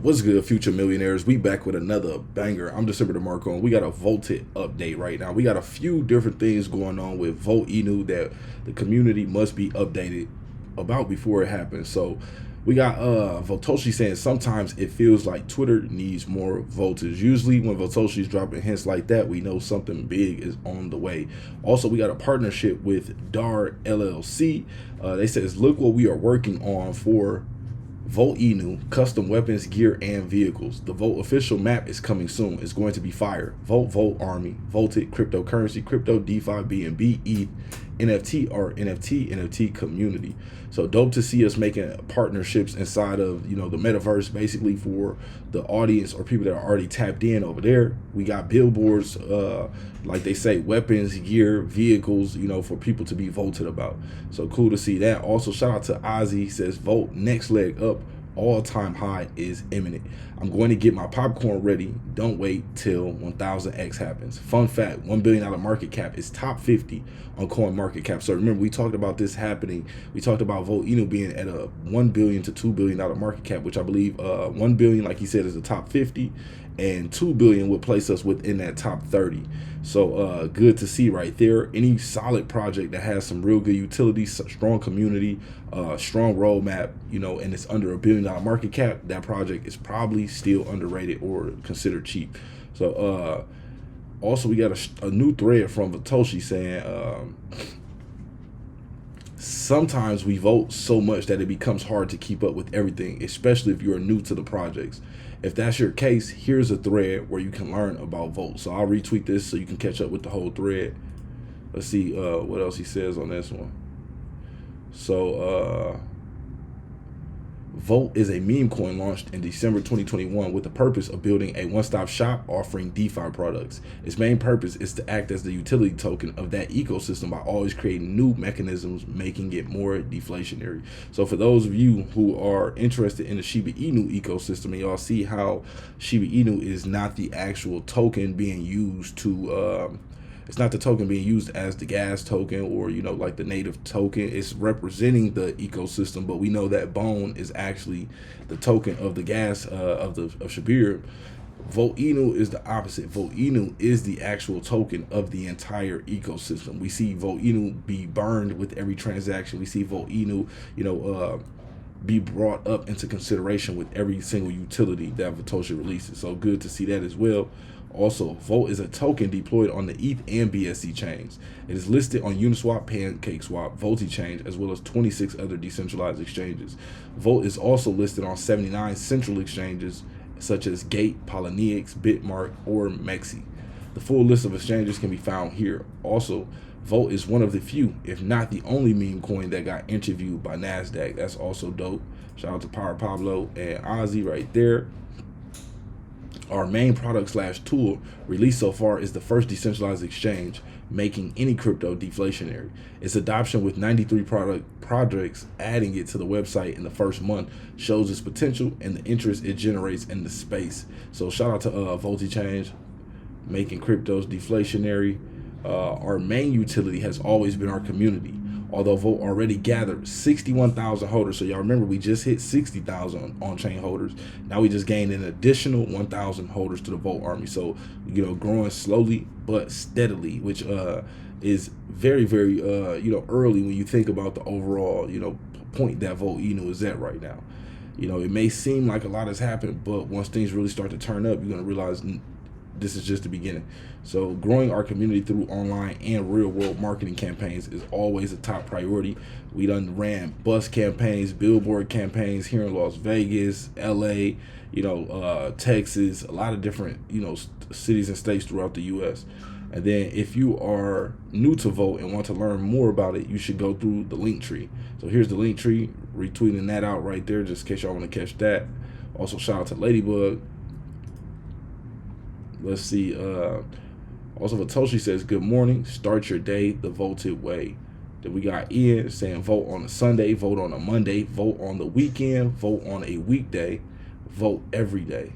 What's good, future millionaires? We back with another banger. I'm DecemberDeMarco, and we got a Voted update right now. We got a few different things going on with vechain that the community must be updated about before it happens. So we got Votoshi saying sometimes it feels like Twitter needs more voltage. Usually when Votoshi's dropping hints like that, we know something big is on the way. Also, we got a partnership with DAR LLC. They says, look what we are working on for vechain, custom weapons, gear, and vehicles. The Volt official map is coming soon. It's going to be fire. Volt Army, Volted, cryptocurrency, crypto, DeFi, BNB, ETH, NFT community. So dope to see us making partnerships inside of, the metaverse, basically for the audience or people that are already tapped in over there. We got billboards, like they say, weapons, gear, vehicles, for people to be voted about. So cool to see that. Also, shout out to Ozzy. He says, vote next leg up. All-time high is imminent. I'm going to get my popcorn ready. Don't wait till 1000x happens. Fun fact, $1 billion market cap is top 50 on coin market cap. So remember, we talked about this happening. We talked about vechain being at a $1 billion to $2 billion market cap, which I believe 1 billion, like he said, is the top 50, and 2 billion would place us within that top 30. So good to see right there. Any solid project that has some real good utility, strong community, strong roadmap, and it's under $1 billion market cap, that project is probably still underrated or considered cheap. So also we got a new thread from Votoshi saying sometimes we vote so much that it becomes hard to keep up with everything, especially if you're new to the projects. If that's your case, here's a thread where you can learn about vote. So I'll retweet this so you can catch up with the whole thread. Let's see what else he says on this one. So Volt is a meme coin launched in December 2021 with the purpose of building a one-stop shop offering DeFi products. Its main purpose is to act as the utility token of that ecosystem by always creating new mechanisms, making it more deflationary. So for those of you who are interested in the shibainu ecosystem, and y'all see how shibainu is not the actual token being used to it's not the token being used as the gas token or, like the native token. It's representing the ecosystem, but we know that bone is actually the token of the gas of Shibir. Vechain is the opposite. Vechain is the actual token of the entire ecosystem. We see Vechain be burned with every transaction. We see Vechain, be brought up into consideration with every single utility that Votoshi releases. So good to see that as well. Also, Volt is a token deployed on the ETH and BSC chains. It is listed on Uniswap, pancakeswap, VoltiChain, as well as 26 other decentralized exchanges. Volt is also listed on 79 central exchanges such as Gate, Poloniex, Bitmark, or Mexi. The full list of exchanges can be found here. Also, Volt is one of the few, if not the only meme coin that got interviewed by NASDAQ. That's also dope. Shout out to Power Pablo and Ozzy right there. Our main product / tool released so far is the first decentralized exchange, making any crypto deflationary. Its adoption with 93 projects adding it to the website in the first month shows its potential and the interest it generates in the space. So shout out to VoltiChain, making cryptos deflationary. Our main utility has always been our community. Although Volt already gathered 61,000 holders. So y'all remember we just hit 60,000 on-chain holders. Now we just gained an additional 1,000 holders to the Volt army. So, growing slowly but steadily, which is very, very, early when you think about the overall, point that vechain is at right now. It may seem like a lot has happened, but once things really start to turn up, you're going to realize this is just the beginning. So growing our community through online and real world marketing campaigns is always a top priority. We done ran bus campaigns, billboard campaigns here in Las Vegas, LA, Texas, a lot of different, cities and states throughout the US. And then if you are new to Volt and want to learn more about it, you should go through the link tree. So here's the link tree, retweeting that out right there, just in case y'all want to catch that. Also shout out to Ladybug. Let's see. Also, Votoshi says, good morning. Start your day the voted way. Then we got Ian saying, vote on a Sunday, vote on a Monday, vote on the weekend, vote on a weekday, vote every day.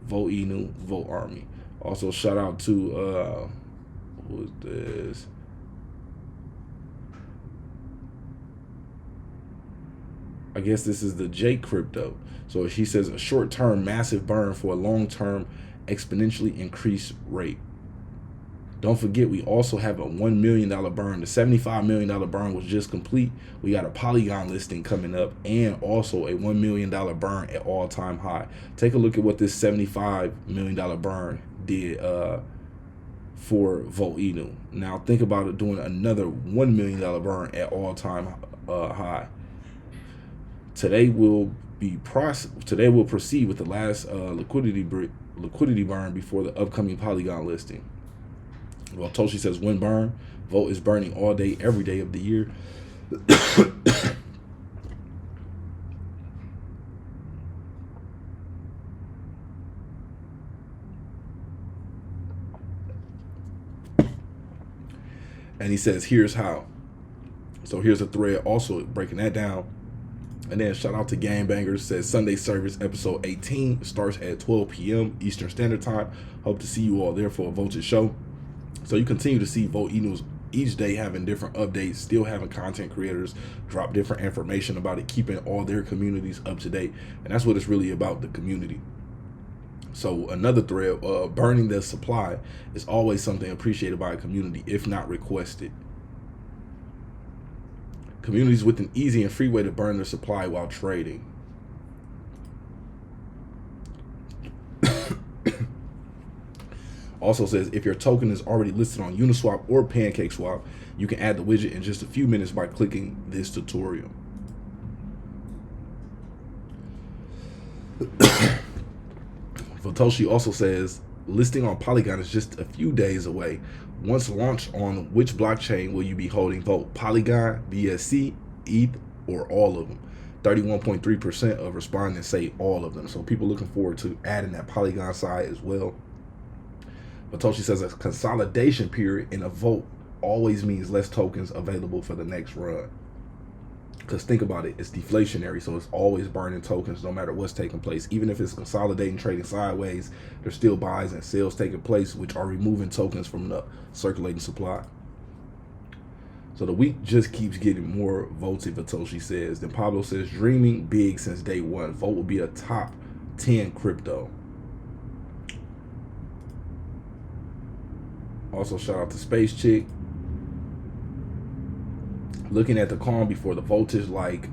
Vechain, Vote Army. Also, shout out to, who is this? I guess this is the J crypto. So he says a short-term massive burn for a long-term exponentially increased rate. Don't forget, we also have a $1 million burn. The $75 million burn was just complete. We got a Polygon listing coming up and also a $1 million burn at all-time high. Take a look at what this $75 million burn did for vochain. Now think about it doing another $1 million burn at all-time high. Today we'll proceed with the last liquidity burn before the upcoming Polygon listing. Well, Toshi says when burn, Volt is burning all day, every day of the year. And he says, here's how. So here's a thread also breaking that down. And then shout out to Gangbangers, says Sunday service episode 18 starts at 12 p.m. Eastern Standard Time. Hope to see you all there for a Voltage show. So you continue to see vochain each day having different updates, still having content creators drop different information about it, keeping all their communities up to date. And that's what it's really about, the community. So another thread, burning the supply is always something appreciated by a community, if not requested. Communities with an easy and free way to burn their supply while trading. Also says if your token is already listed on Uniswap or PancakeSwap, you can add the widget in just a few minutes by clicking this tutorial. Votoshi also says listing on Polygon is just a few days away. Once launched, on which blockchain will you be holding Volt? Polygon, BSC, ETH, or all of them? 31.3% of respondents say all of them. So people looking forward to adding that Polygon side as well. Votoshi says a consolidation period in a Volt always means less tokens available for the next run. Because think about it, it's deflationary, so it's always burning tokens no matter what's taking place. Even if it's consolidating, trading sideways, there's still buys and sales taking place, which are removing tokens from the circulating supply. So the week just keeps getting more voted, Votoshi says. Then Pablo says, dreaming big since day one. Volt will be a top 10 crypto. Also, shout out to Space Chick. Looking at the calm before the voltage, like,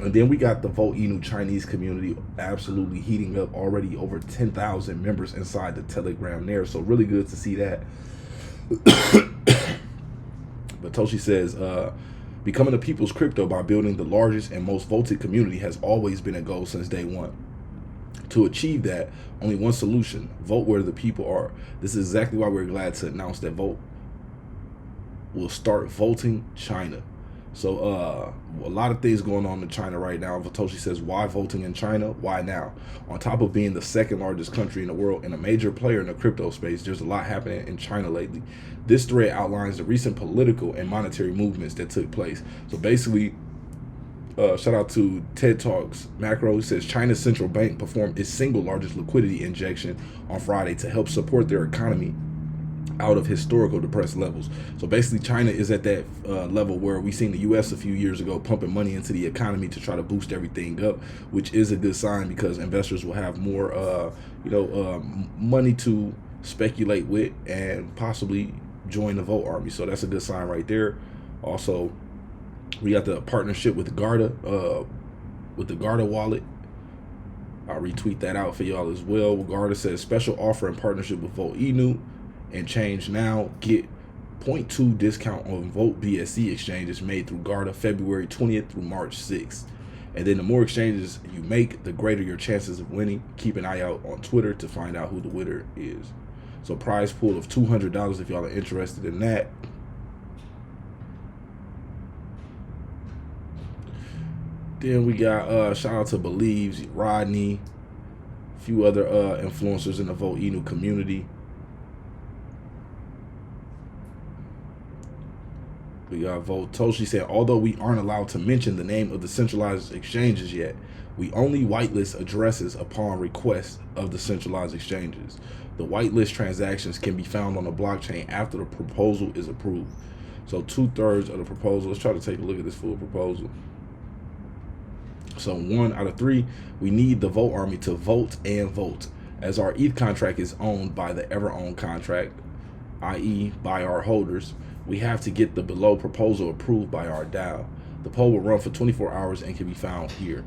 and then we got the vochain Chinese community absolutely heating up, already over 10,000 members inside the Telegram there. So really good to see that. But Toshi says, becoming a people's crypto by building the largest and most voted community has always been a goal since day one. To achieve that, only one solution: vote where the people are. This is exactly why we're glad to announce that Volt will start voting China. So a lot of things going on in China right now. Votoshi says, why voting in China? Why now? On top of being the second largest country in the world and a major player in the crypto space, there's a lot happening in China lately. This thread outlines the recent political and monetary movements that took place. So basically, shout out to TED Talks Macro. Says China's central bank performed its single largest liquidity injection on Friday to help support their economy out of historical depressed levels. So basically China is at that level where we seen the US a few years ago pumping money into the economy to try to boost everything up, which is a good sign because investors will have more money to speculate with and possibly join the Volt army. So that's a good sign right there. Also, we got the partnership with Garda, with the Garda wallet. I'll retweet that out for y'all as well. Garda says special offer in partnership with vochain and change now. Get 0.2 discount on Volt BSC exchanges made through Garda February 20th through March 6th. And then the more exchanges you make, the greater your chances of winning. Keep an eye out on Twitter to find out who the winner is. So prize pool of $200 if y'all are interested in that. Then we got shout out to Believes, Rodney, a few other influencers in the vochain community. We got Votoshi saying, although we aren't allowed to mention the name of the centralized exchanges yet, we only whitelist addresses upon request of the centralized exchanges. The whitelist transactions can be found on the blockchain after the proposal is approved. So 2/3 of the proposal. Let's try to take a look at this full proposal. So 1 out of 3, we need the vote army to vote and vote. As our ETH contract is owned by the ever owned contract, i.e. by our holders, we have to get the below proposal approved by our DAO. The poll will run for 24 hours and can be found here.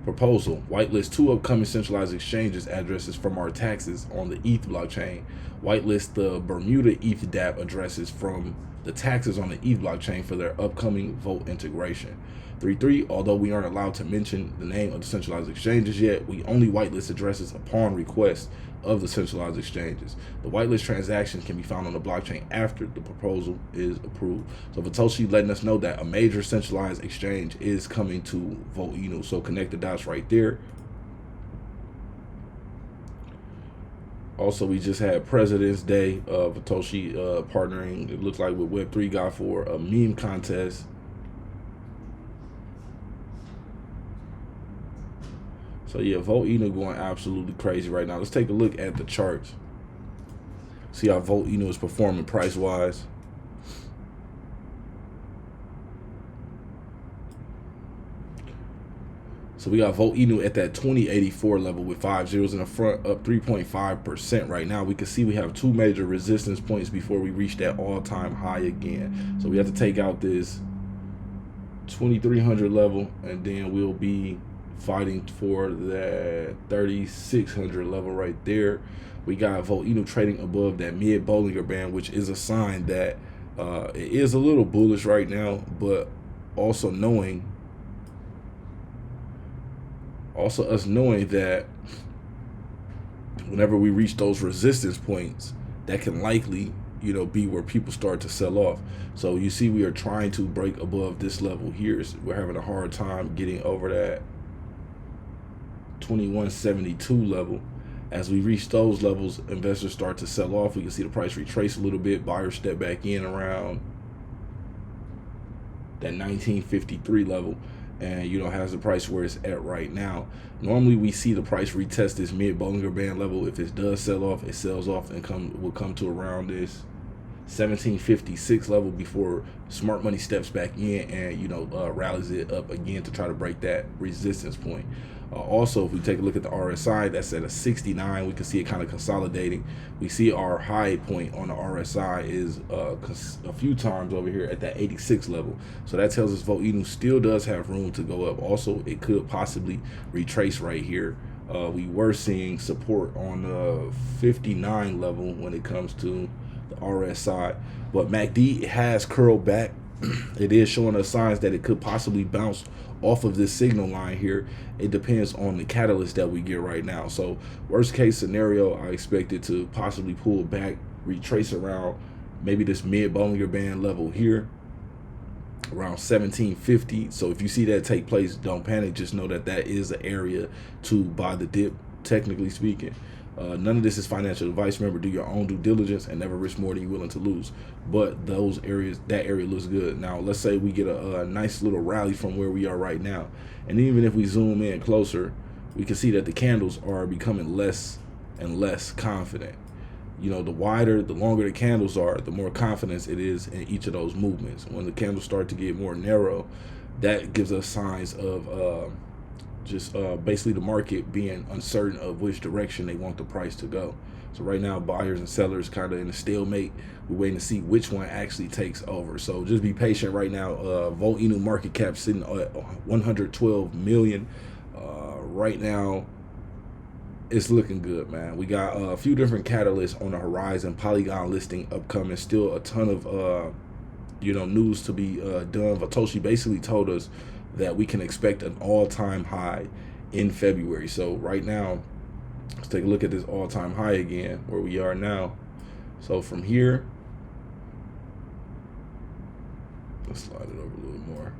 Proposal: whitelist 2 upcoming centralized exchanges addresses from our taxes on the ETH blockchain. Whitelist the Bermuda ETH dApp addresses from the taxes on the ETH blockchain for their upcoming vote integration. 3.3, although we aren't allowed to mention the name of the centralized exchanges yet, we only whitelist addresses upon request of the centralized exchanges. The whitelist transactions can be found on the blockchain after the proposal is approved. So Vatoshi letting us know that a major centralized exchange is coming to vechain. So connect the dots right there. Also, we just had President's Day. Vatoshi partnering, it looks like, with Web3 guy for a meme contest. So yeah, vechain going absolutely crazy right now. Let's take a look at the charts. See how vechain is performing price wise. So we got vechain at that 2084 level with 5 zeros in the front, up 3.5% right now. We can see we have 2 major resistance points before we reach that all-time high again. So we have to take out this 2300 level, and then we'll be fighting for that 3600 level right there. We got vechain trading above that mid Bollinger Band, which is a sign that it is a little bullish right now, but also us knowing that whenever we reach those resistance points, that can likely, be where people start to sell off. So you see we are trying to break above this level here. So we're having a hard time getting over that 2172 level. As we reach those levels, investors start to sell off. We can see the price retrace a little bit. Buyers step back in around that 1953 level, and has the price where it's at right now. Normally we see the price retest this mid Bollinger Band level. If it does sell off, it sells off and will come to around this 1756 level before smart money steps back in and rallies it up again to try to break that resistance point. Also, if we take a look at the RSI, that's at a 69. We can see it kind of consolidating. We see our high point on the RSI is a few times over here at that 86 level. So that tells us vechain still does have room to go up. Also, it could possibly retrace right here. We were seeing support on the 59 level when it comes to the RSI, but MACD has curled back. It is showing us signs that it could possibly bounce off of this signal line here. It depends on the catalyst that we get right now. So worst case scenario, I expect it to possibly pull back, retrace around maybe this mid Bollinger Band level here around 1750. So if you see that take place, don't panic. Just know that that is an area to buy the dip, technically speaking. None of this is financial advice. Remember, do your own due diligence and never risk more than you're willing to lose. But that area looks good. Now, let's say we get a nice little rally from where we are right now. And even if we zoom in closer, we can see that the candles are becoming less and less confident. The longer the candles are, the more confidence it is in each of those movements. When the candles start to get more narrow, that gives us signs of basically the market being uncertain of which direction they want the price to go. So right now, buyers and sellers kind of in a stalemate. We're waiting to see which one actually takes over. So just be patient right now. vechain market cap sitting at 112 million. Right now, it's looking good, man. We got a few different catalysts on the horizon. Polygon listing upcoming. Still a ton of news to be done. Vatoshi basically told us that we can expect an all-time high in February. So right now, let's take a look at this all-time high again, where we are now. So from here, let's slide it over a little more.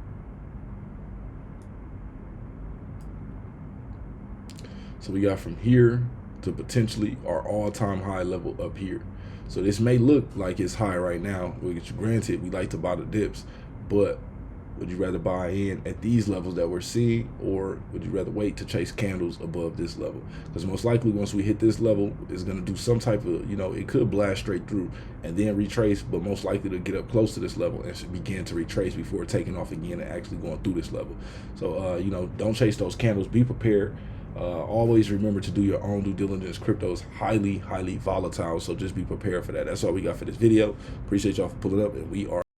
So we got from here to potentially our all-time high level up here. So this may look like it's high right now, which granted, we like to buy the dips, but Would you rather buy in at these levels that we're seeing, or would you rather wait to chase candles above this level? Because most likely once we hit this level, it's going to do some type of, it could blast straight through and then retrace, but most likely to get up close to this level and should begin to retrace before taking off again and actually going through this level. So, don't chase those candles. Be prepared. Always remember to do your own due diligence. Crypto is highly, highly volatile, so just be prepared for that. That's all we got for this video. Appreciate y'all for pulling up, and we are